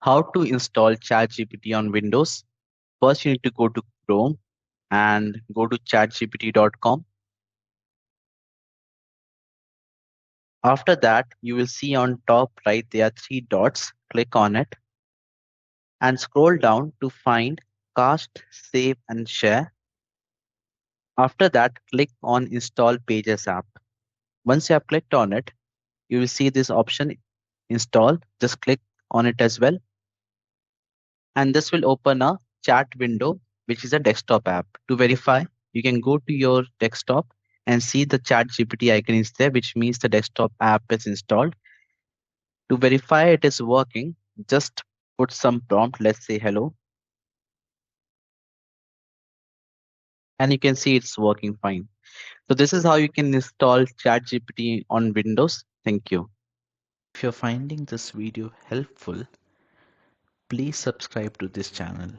How to install ChatGPT on Windows? First, you need to go to Chrome and go to chatgpt.com. After that, you will see on top right there are three dots. Click on it and scroll down to find Cast, Save, and Share. After that, click on Install Pages app. Once you have clicked on it, you will see this option Install. Just click on it as well. And this will open a chat window, which is a desktop app. To verify, you can go to your desktop and see the chat GPT icon is there, which means the desktop app is installed. To verify it is working, just put some prompt, let's say hello, and you can see it's working fine. So this is how you can install chat GPT on Windows. Thank you. If you're finding this video helpful, please subscribe to this channel.